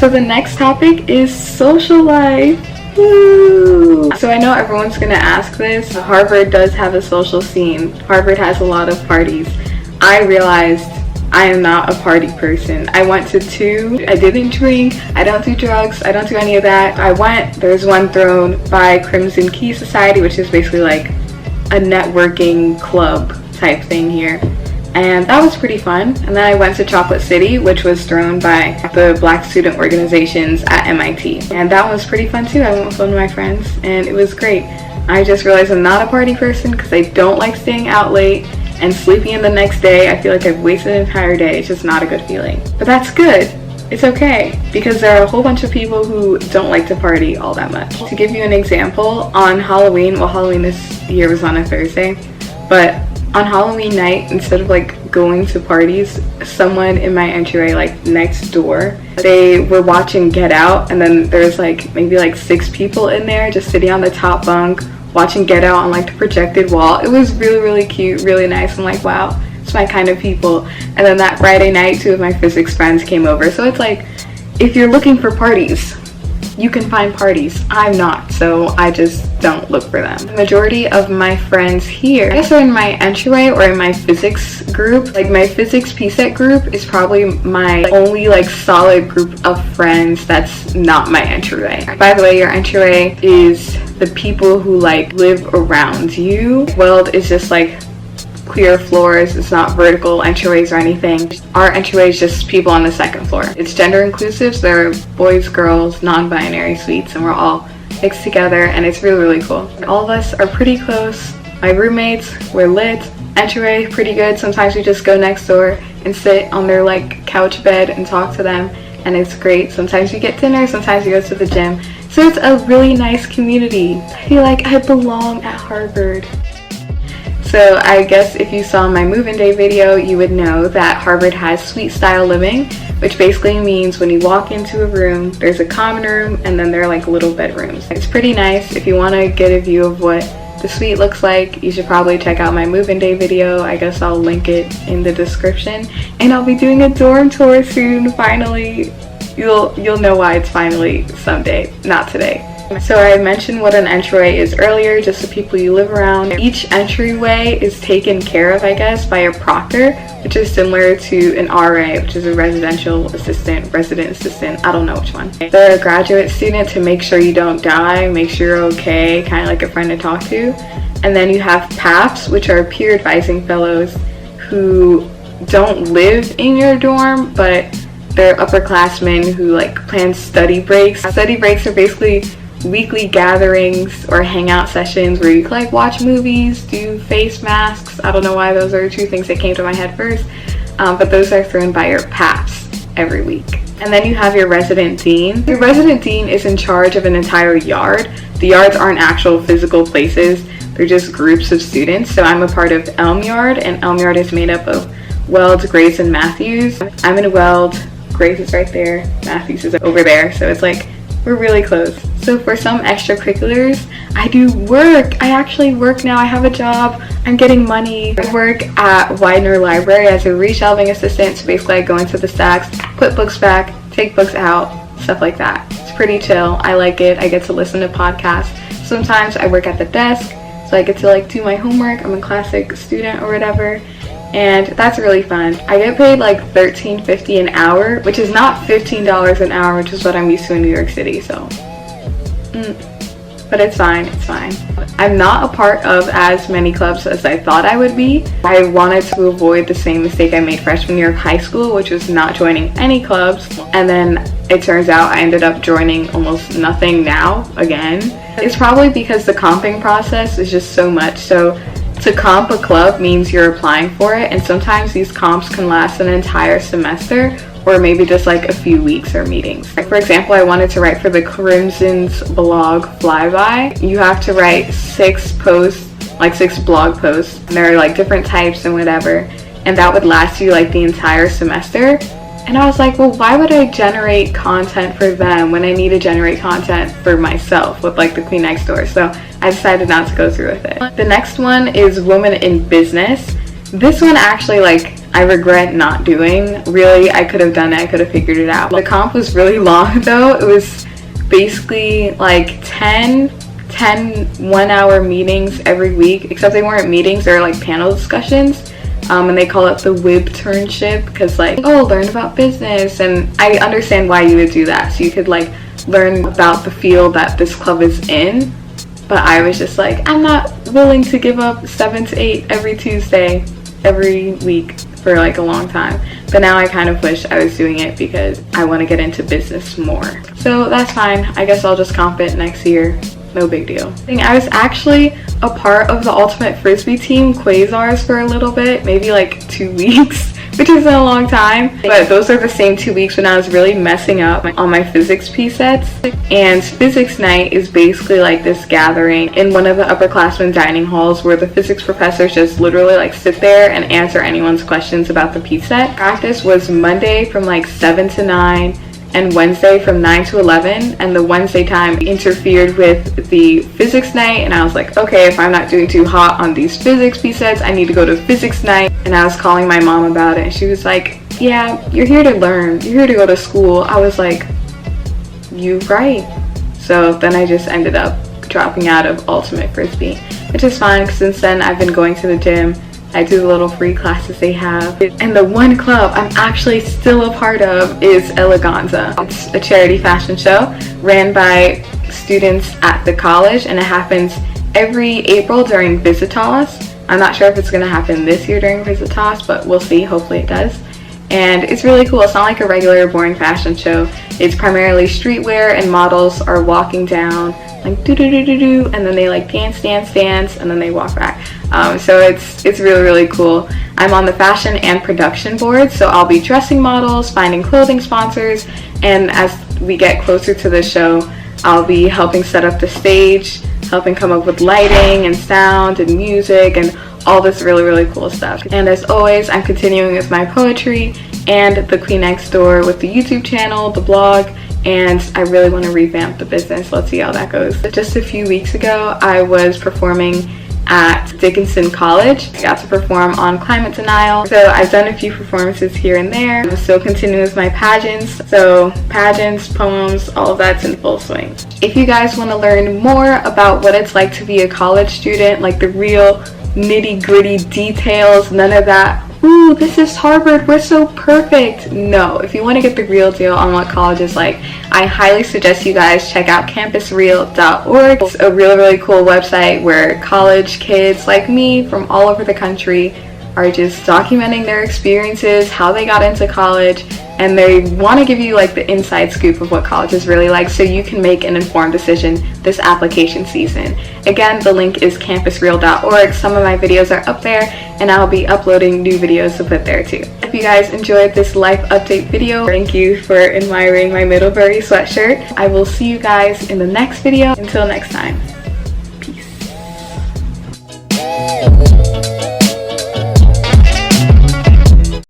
So the next topic is social life. Woo! So I know everyone's gonna ask this. Harvard does have a social scene. Harvard has a lot of parties. I realized I am not a party person. I went to 2. I didn't drink. I don't do drugs. I don't do any of that. I went. There's one thrown by Crimson Key Society, which is basically like a networking club type thing here. And that was pretty fun. And then I went to Chocolate City, which was thrown by the Black student organizations at MIT. And that was pretty fun too. I went with one of my friends and it was great. I just realized I'm not a party person because I don't like staying out late and sleeping in the next day. I feel like I've wasted an entire day. It's just not a good feeling. But that's good. It's okay, because there are a whole bunch of people who don't like to party all that much. To give you an example, on Halloween, well, Halloween this year was on a Thursday, but on Halloween night, instead of like going to parties, someone in my entryway, like next door, they were watching Get Out, and then there's like maybe like 6 people in there just sitting on the top bunk watching Get Out on like the projected wall. It was really cute, really nice. I'm like, wow, it's my kind of people. And then that Friday night, 2 of my physics friends came over. So it's like, if you're looking for parties, you can find parties. I'm not, so I just don't look for them. The majority of my friends here, I guess, are in my entryway or in my physics group. Like my physics PSET group is probably my only like solid group of friends that's not my entryway. By the way, your entryway is the people who like live around you. Weld is just like clear floors. It's not vertical entryways or anything. Our entryway is just people on the 2nd floor. It's gender inclusive, so there are boys, girls, non-binary suites, and we're all mixed together, and it's really cool. All of us are pretty close. My roommates, we're lit. Entryway, pretty good. Sometimes we just go next door and sit on their like couch bed and talk to them, and it's great. Sometimes we get dinner, sometimes we go to the gym. So it's a really nice community. I feel like I belong at Harvard. So I guess if you saw my move-in day video, you would know that Harvard has suite style living, which basically means when you walk into a room, there's a common room and then there are like little bedrooms. It's pretty nice. If you want to get a view of what the suite looks like, you should probably check out my move-in day video. I guess I'll link it in the description. And I'll be doing a dorm tour soon, finally. You'll know why it's finally someday, not today. So I mentioned what an entryway is earlier, just the people you live around. Each entryway is taken care of, I guess, by a proctor, which is similar to an RA, which is a resident assistant, I don't know which one. They're a graduate student to make sure you don't die, make sure you're okay, kind of like a friend to talk to. And then you have PAPs, which are peer advising fellows who don't live in your dorm, but they're upperclassmen who like plan study breaks. Study breaks are basically weekly gatherings or hangout sessions where you can like watch movies, do face masks. I don't know why those are 2 things that came to my head first, but those are thrown by your PAPs every week. And then you have your resident dean. Your resident dean is in charge of an entire yard. The yards aren't actual physical places, they're just groups of students. So I'm a part of Elm Yard, and Elm Yard is made up of Weld, Grace, and Matthews. I'm in Weld, Grace is right there, Matthews is over there, so it's like we're really close. So for some extracurriculars, I do work. I actually work now. I have a job. I'm getting money. I work at Widener Library as a reshelving assistant. So basically I go into the stacks, put books back, take books out, stuff like that. It's pretty chill. I like it. I get to listen to podcasts. Sometimes I work at the desk, so I get to like do my homework. I'm a classic student or whatever. And that's really fun. I get paid like $13.50 an hour, which is not $15 an hour, which is what I'm used to in New York City, so but it's fine. I'm not a part of as many clubs as I thought I would be. I wanted to avoid the same mistake I made freshman year of high school, which was not joining any clubs, and then it turns out I ended up joining almost nothing now again. It's probably because the comping process is just so much. So to comp a club means you're applying for it, and sometimes these comps can last an entire semester or maybe just like a few weeks or meetings. Like for example, I wanted to write for the Crimson's blog Flyby. You have to write 6 posts, like 6 blog posts, and there are like different types and whatever, and that would last you like the entire semester. And I was like, well, why would I generate content for them when I need to generate content for myself with like the Queen Next Door? So I decided not to go through with it. The next one is Women in Business. This one actually, like, I regret not doing. Really, I could have done it. I could have figured it out. The comp was really long though. It was basically like 10 1-hour meetings every week, except they weren't meetings, they were like panel discussions. And they call it the WIB-turnship because like, oh, learn about business. And I understand why you would do that. So you could like learn about the field that this club is in. But I was just like, I'm not willing to give up 7 to 8 every Tuesday, every week for like a long time. But now I kind of wish I was doing it because I want to get into business more. So that's fine. I guess I'll just comp it next year. No big deal. I was actually a part of the Ultimate Frisbee team, Quasars, for a little bit, maybe like 2 weeks, which isn't a long time. But those are the same 2 weeks when I was really messing up on my physics P sets. And physics night is basically like this gathering in one of the upperclassmen dining halls where the physics professors just literally like sit there and answer anyone's questions about the P set. Practice was Monday from like 7 to 9. And Wednesday from 9 to 11, and the Wednesday time interfered with the physics night, and I was like, okay, if I'm not doing too hot on these physics P sets, I need to go to physics night. And I was calling my mom about it, and she was like, yeah, you're here to learn, you're here to go to school. I was like, you right. So then I just ended up dropping out of Ultimate Frisbee, which is fine because since then I've been going to the gym. I do the little free classes they have. And the one club I'm actually still a part of is Eleganza. It's a charity fashion show ran by students at the college, and it happens every April during Visitas. I'm not sure if it's going to happen this year during Visitas, but we'll see. Hopefully it does. And it's really cool. It's not like a regular boring fashion show. It's primarily streetwear, and models are walking down like do do do do do, and then they like dance, and then they walk back. So it's really cool. I'm on the fashion and production board, so I'll be dressing models, finding clothing sponsors, and as we get closer to the show, I'll be helping set up the stage, helping come up with lighting and sound and music and all this really cool stuff. And as always, I'm continuing with my poetry and the Queen Next Door with the YouTube channel, the blog, and I really want to revamp the business. Let's see how that goes. Just a few weeks ago, I was performing at Dickinson College. I got to perform on Climate Denial. So I've done a few performances here and there. I'm still continuing with my pageants. So pageants, poems, all of that's in full swing. If you guys want to learn more about what it's like to be a college student, like the real nitty-gritty details, none of that, ooh, this is Harvard, we're so perfect. No, if you want to get the real deal on what college is like, I highly suggest you guys check out campusreal.org. It's a really cool website where college kids like me from all over the country are just documenting their experiences, how they got into college, and they want to give you like the inside scoop of what college is really like so you can make an informed decision this application season. Again, the link is campusreal.org. Some of my videos are up there, and I'll be uploading new videos to put there too. If you guys enjoyed this life update video, thank you for admiring my Middlebury sweatshirt. I will see you guys in the next video. Until next time.